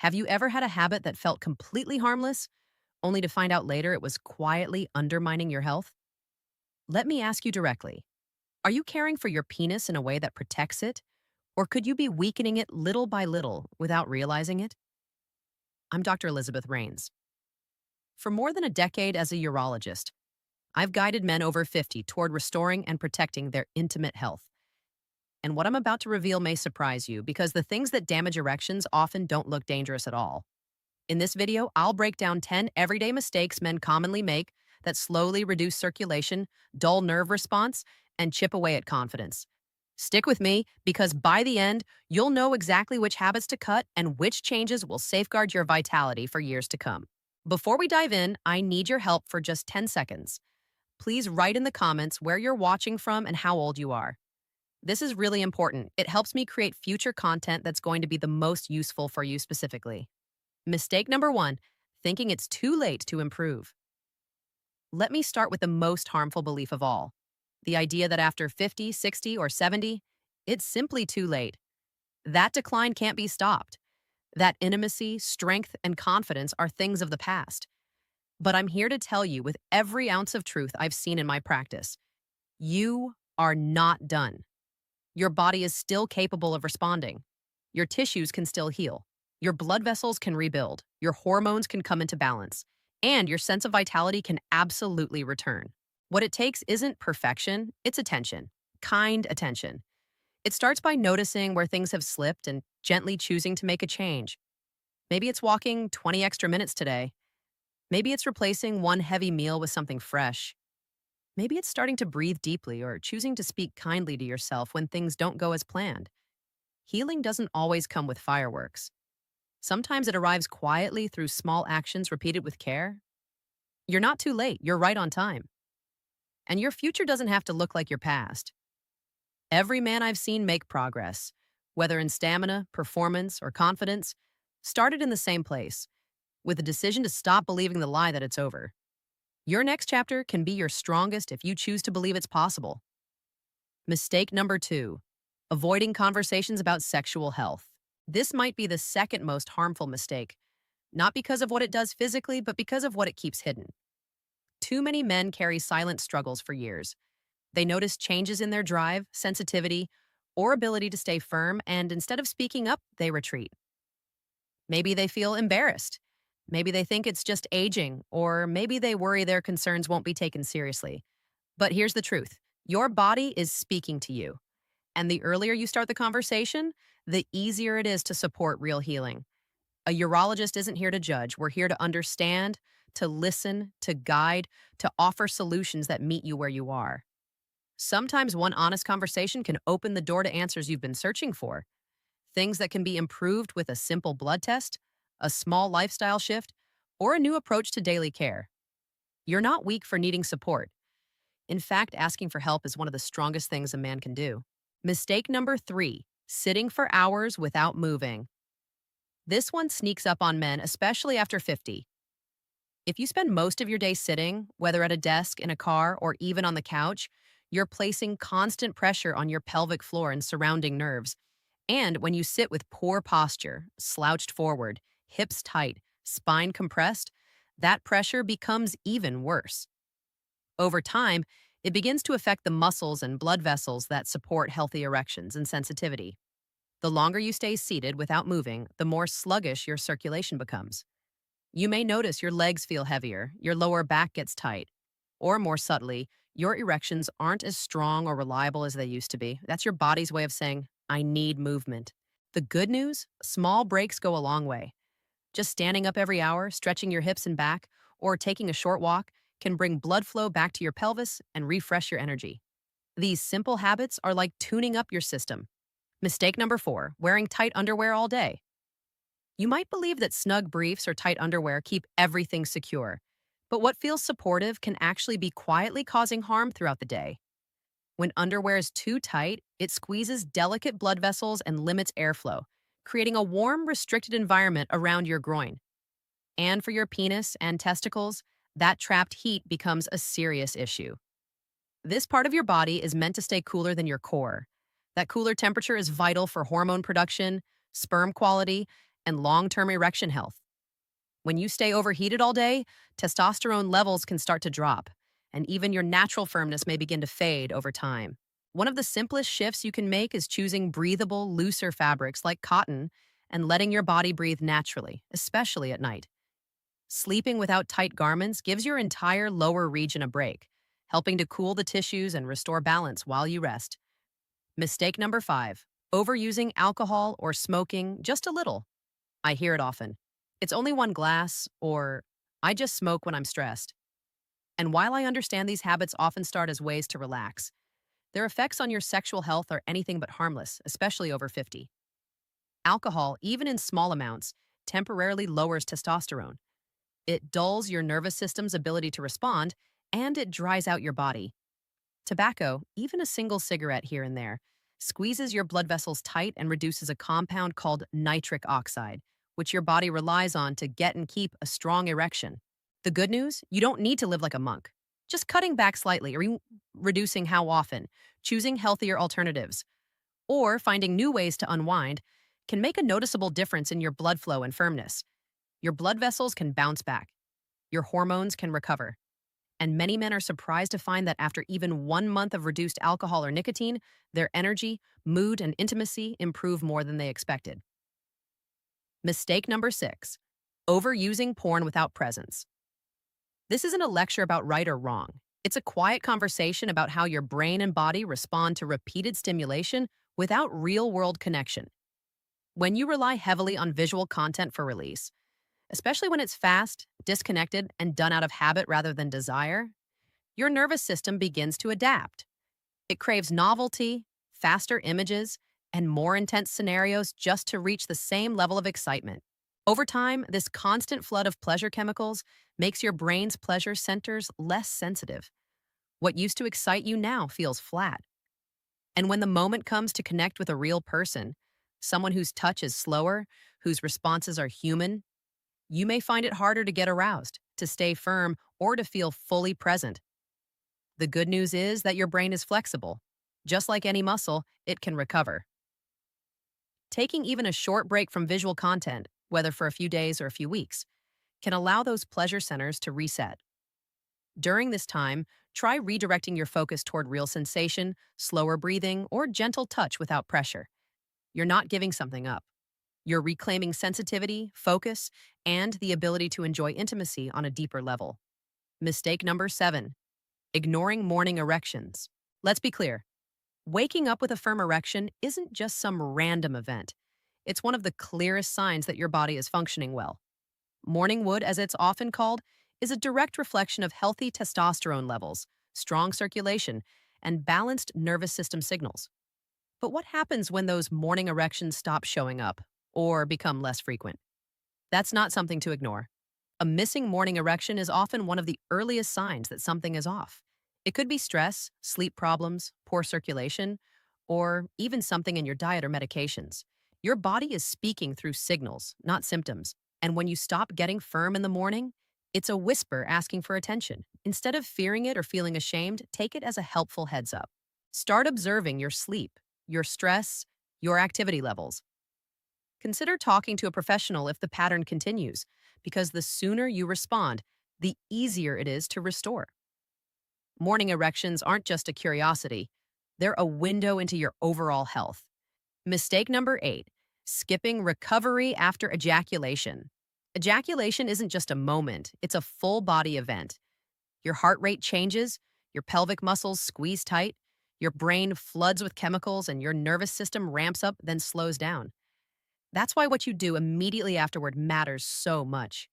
Have you ever had a habit that felt completely harmless, only to find out later it was quietly undermining your health? Let me ask you directly. Are you caring for your penis in a way that protects it, or could you be weakening it little by little without realizing it? I'm Dr. Elizabeth Rains. For more than a decade as a urologist, I've guided men over 50 toward restoring and protecting their intimate health. And what I'm about to reveal may surprise you because the things that damage erections often don't look dangerous at all. In this video, I'll break down 10 everyday mistakes men commonly make that slowly reduce circulation, dull nerve response, and chip away at confidence. Stick with me because by the end, you'll know exactly which habits to cut and which changes will safeguard your vitality for years to come. Before we dive in, I need your help for just 10 seconds. Please write in the comments where you're watching from and how old you are. This is really important. It helps me create future content that's going to be the most useful for you specifically. Mistake number 1, thinking it's too late to improve. Let me start with the most harmful belief of all. The idea that after 50, 60, or 70, it's simply too late. That decline can't be stopped. That intimacy, strength, and confidence are things of the past. But I'm here to tell you with every ounce of truth I've seen in my practice, you are not done. Your body is still capable of responding. Your tissues can still heal. Your blood vessels can rebuild. Your hormones can come into balance. And your sense of vitality can absolutely return. What it takes isn't perfection, it's attention. Kind attention. It starts by noticing where things have slipped and gently choosing to make a change. Maybe it's walking 20 extra minutes today. Maybe it's replacing one heavy meal with something fresh. Maybe it's starting to breathe deeply or choosing to speak kindly to yourself when things don't go as planned. Healing doesn't always come with fireworks. Sometimes it arrives quietly through small actions repeated with care. You're not too late, you're right on time. And your future doesn't have to look like your past. Every man I've seen make progress, whether in stamina, performance, or confidence, started in the same place, with a decision to stop believing the lie that it's over. Your next chapter can be your strongest if you choose to believe it's possible. Mistake number 2, avoiding conversations about sexual health. This might be the second most harmful mistake, not because of what it does physically, but because of what it keeps hidden. Too many men carry silent struggles for years. They notice changes in their drive, sensitivity, or ability to stay firm, and instead of speaking up, they retreat. Maybe they feel embarrassed. Maybe they think it's just aging, or maybe they worry their concerns won't be taken seriously. But here's the truth. Your body is speaking to you. And the earlier you start the conversation, the easier it is to support real healing. A urologist isn't here to judge. We're here to understand, to listen, to guide, to offer solutions that meet you where you are. Sometimes one honest conversation can open the door to answers you've been searching for. Things that can be improved with a simple blood test, a small lifestyle shift, or a new approach to daily care. You're not weak for needing support. In fact, asking for help is one of the strongest things a man can do. Mistake number 3, sitting for hours without moving. This one sneaks up on men, especially after 50. If you spend most of your day sitting, whether at a desk, in a car, or even on the couch, you're placing constant pressure on your pelvic floor and surrounding nerves. And when you sit with poor posture, slouched forward, hips tight, spine compressed, that pressure becomes even worse. Over time, it begins to affect the muscles and blood vessels that support healthy erections and sensitivity. The longer you stay seated without moving, the more sluggish your circulation becomes. You may notice your legs feel heavier, your lower back gets tight, or more subtly, your erections aren't as strong or reliable as they used to be. That's your body's way of saying, I need movement. The good news, small breaks go a long way. Just standing up every hour, stretching your hips and back, or taking a short walk can bring blood flow back to your pelvis and refresh your energy. These simple habits are like tuning up your system. Mistake number 4, wearing tight underwear all day. You might believe that snug briefs or tight underwear keep everything secure, but what feels supportive can actually be quietly causing harm throughout the day. When underwear is too tight, it squeezes delicate blood vessels and limits airflow, creating a warm, restricted environment around your groin. And for your penis and testicles, that trapped heat becomes a serious issue. This part of your body is meant to stay cooler than your core. That cooler temperature is vital for hormone production, sperm quality, and long-term erection health. When you stay overheated all day, testosterone levels can start to drop, and even your natural firmness may begin to fade over time. One of the simplest shifts you can make is choosing breathable, looser fabrics like cotton and letting your body breathe naturally, especially at night. Sleeping without tight garments gives your entire lower region a break, helping to cool the tissues and restore balance while you rest. Mistake number 5, overusing alcohol or smoking just a little. I hear it often. It's only one glass, or I just smoke when I'm stressed. And while I understand these habits often start as ways to relax, their effects on your sexual health are anything but harmless, especially over 50. Alcohol, even in small amounts, temporarily lowers testosterone. It dulls your nervous system's ability to respond, and it dries out your body. Tobacco, even a single cigarette here and there, squeezes your blood vessels tight and reduces a compound called nitric oxide, which your body relies on to get and keep a strong erection. The good news? You don't need to live like a monk. Just cutting back slightly or reducing how often, choosing healthier alternatives, or finding new ways to unwind can make a noticeable difference in your blood flow and firmness. Your blood vessels can bounce back. Your hormones can recover. And many men are surprised to find that after even 1 month of reduced alcohol or nicotine, their energy, mood, and intimacy improve more than they expected. Mistake number 6, overusing porn without presence. This isn't a lecture about right or wrong. It's a quiet conversation about how your brain and body respond to repeated stimulation without real-world connection. When you rely heavily on visual content for release, especially when it's fast, disconnected, and done out of habit rather than desire, your nervous system begins to adapt. It craves novelty, faster images, and more intense scenarios just to reach the same level of excitement. Over time, this constant flood of pleasure chemicals makes your brain's pleasure centers less sensitive. What used to excite you now feels flat. And when the moment comes to connect with a real person, someone whose touch is slower, whose responses are human, you may find it harder to get aroused, to stay firm, or to feel fully present. The good news is that your brain is flexible. Just like any muscle, it can recover. Taking even a short break from visual content, whether for a few days or a few weeks, can allow those pleasure centers to reset. During this time, try redirecting your focus toward real sensation, slower breathing, or gentle touch without pressure. You're not giving something up. You're reclaiming sensitivity, focus, and the ability to enjoy intimacy on a deeper level. Mistake number 7, ignoring morning erections. Let's be clear. Waking up with a firm erection isn't just some random event. It's one of the clearest signs that your body is functioning well. Morning wood, as it's often called, is a direct reflection of healthy testosterone levels, strong circulation, and balanced nervous system signals. But what happens when those morning erections stop showing up or become less frequent? That's not something to ignore. A missing morning erection is often one of the earliest signs that something is off. It could be stress, sleep problems, poor circulation, or even something in your diet or medications. Your body is speaking through signals, not symptoms. And when you stop getting firm in the morning, it's a whisper asking for attention. Instead of fearing it or feeling ashamed, take it as a helpful heads up. Start observing your sleep, your stress, your activity levels. Consider talking to a professional if the pattern continues, because the sooner you respond, the easier it is to restore. Morning erections aren't just a curiosity, they're a window into your overall health. Mistake number 8, skipping recovery after ejaculation. Ejaculation isn't just a moment, it's a full body event. Your heart rate changes, your pelvic muscles squeeze tight, your brain floods with chemicals, and your nervous system ramps up, then slows down. That's why what you do immediately afterward matters so much.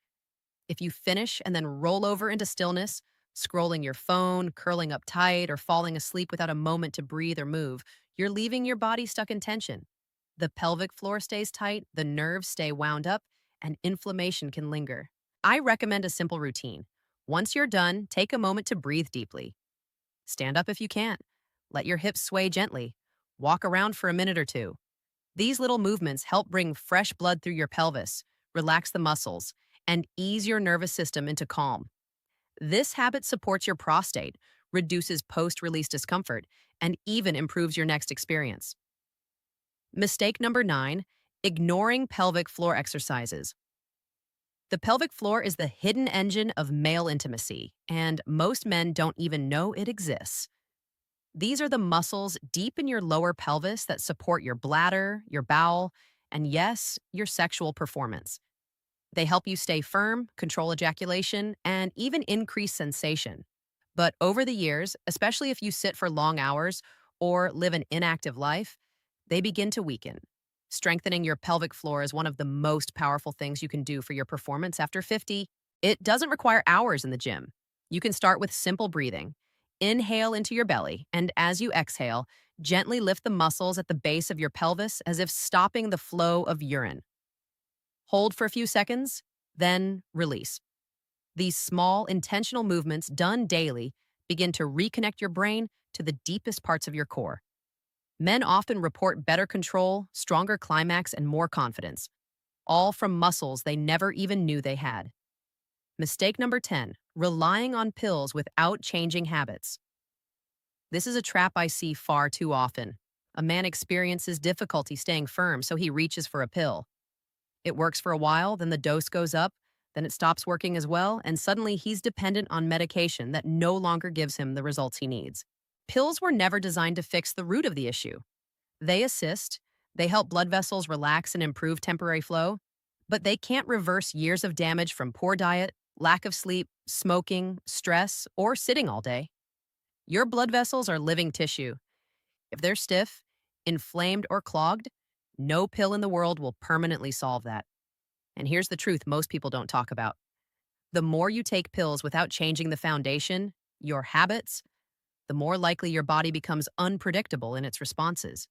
If you finish and then roll over into stillness, scrolling your phone, curling up tight, or falling asleep without a moment to breathe or move, you're leaving your body stuck in tension. The pelvic floor stays tight, the nerves stay wound up, and inflammation can linger. I recommend a simple routine. Once you're done, take a moment to breathe deeply. Stand up if you can. Let your hips sway gently. Walk around for a minute or two. These little movements help bring fresh blood through your pelvis, relax the muscles, and ease your nervous system into calm. This habit supports your prostate, reduces post-release discomfort, and even improves your next experience. Mistake number 9, Ignoring pelvic floor exercises. The pelvic floor is the hidden engine of male intimacy, and most men don't even know it exists. These are the muscles deep in your lower pelvis that support your bladder, your bowel, and yes, your sexual performance. They help you stay firm, control ejaculation, and even increase sensation. But over the years, especially if you sit for long hours or live an inactive life, they begin to weaken. Strengthening your pelvic floor is one of the most powerful things you can do for your performance after 50. It doesn't require hours in the gym. You can start with simple breathing. Inhale into your belly, and as you exhale, gently lift the muscles at the base of your pelvis as if stopping the flow of urine. Hold for a few seconds, then release. These small, intentional movements done daily begin to reconnect your brain to the deepest parts of your core. Men often report better control, stronger climax, and more confidence, all from muscles they never even knew they had. Mistake number 10, relying on pills without changing habits. This is a trap I see far too often. A man experiences difficulty staying firm, so he reaches for a pill. It works for a while, then the dose goes up, then it stops working as well, and suddenly he's dependent on medication that no longer gives him the results he needs. Pills were never designed to fix the root of the issue. They assist, they help blood vessels relax and improve temporary flow, but they can't reverse years of damage from poor diet, lack of sleep, smoking, stress, or sitting all day. Your blood vessels are living tissue. If they're stiff, inflamed, or clogged, no pill in the world will permanently solve that. And here's the truth most people don't talk about. The more you take pills without changing the foundation, your habits, the more likely your body becomes unpredictable in its responses.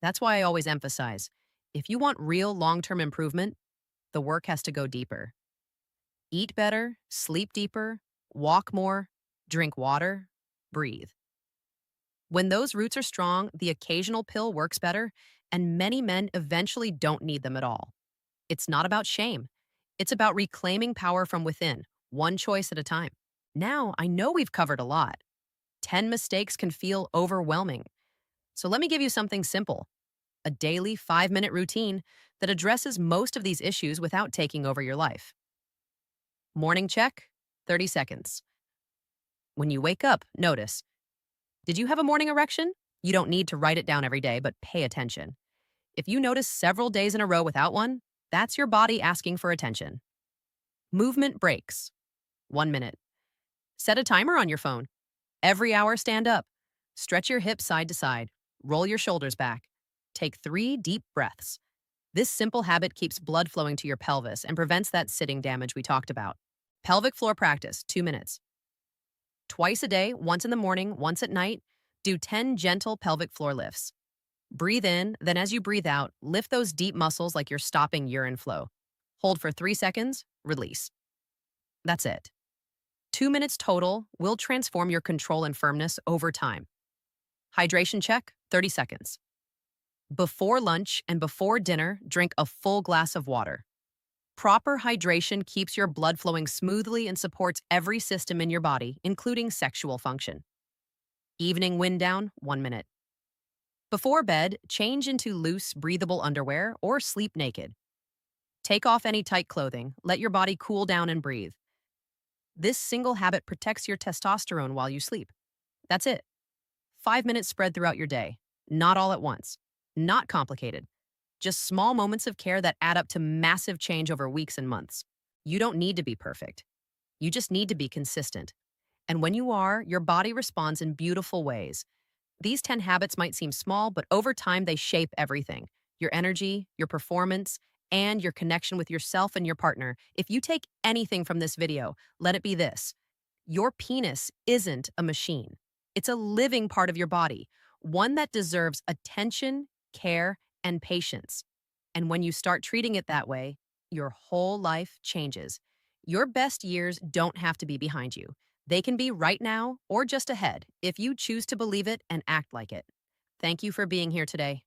That's why I always emphasize, if you want real long-term improvement, the work has to go deeper. Eat better, sleep deeper, walk more, drink water, breathe. When those roots are strong, the occasional pill works better, and many men eventually don't need them at all. It's not about shame. It's about reclaiming power from within, one choice at a time. Now, I know we've covered a lot. 10 mistakes can feel overwhelming. So let me give you something simple, a daily 5-minute routine that addresses most of these issues without taking over your life. Morning check, 30 seconds. When you wake up, notice, did you have a morning erection? You don't need to write it down every day, but pay attention. If you notice several days in a row without one, that's your body asking for attention. Movement breaks, 1 minute. Set a timer on your phone. Every hour, stand up. Stretch your hips side to side. Roll your shoulders back. Take 3 deep breaths. This simple habit keeps blood flowing to your pelvis and prevents that sitting damage we talked about. Pelvic floor practice, 2 minutes. Twice a day, once in the morning, once at night, do 10 gentle pelvic floor lifts. Breathe in, then as you breathe out, lift those deep muscles like you're stopping urine flow. Hold for 3 seconds, release. That's it. 2 minutes total will transform your control and firmness over time. Hydration check, 30 seconds. Before lunch and before dinner, drink a full glass of water. Proper hydration keeps your blood flowing smoothly and supports every system in your body, including sexual function. Evening wind down, 1 minute. Before bed, change into loose, breathable underwear or sleep naked. Take off any tight clothing, let your body cool down and breathe. This single habit protects your testosterone while you sleep. That's it. 5 minutes spread throughout your day, not all at once, not complicated. Just small moments of care that add up to massive change over weeks and months. You don't need to be perfect. You just need to be consistent. And when you are, your body responds in beautiful ways. These 10 habits might seem small, but over time they shape everything. Your energy, your performance, and your connection with yourself and your partner. If you take anything from this video, let it be this. Your penis isn't a machine. It's a living part of your body, one that deserves attention, care, and patience. And when you start treating it that way, your whole life changes. Your best years don't have to be behind you. They can be right now or just ahead if you choose to believe it and act like it. Thank you for being here today.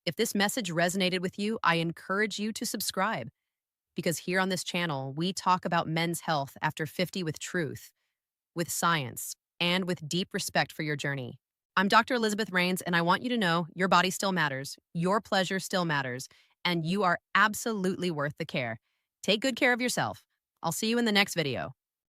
If this message resonated with you, I encourage you to subscribe because here on this channel, we talk about men's health after 50 with truth, with science, and with deep respect for your journey. I'm Dr. Elizabeth Rains, and I want you to know your body still matters, your pleasure still matters, and you are absolutely worth the care. Take good care of yourself. I'll see you in the next video.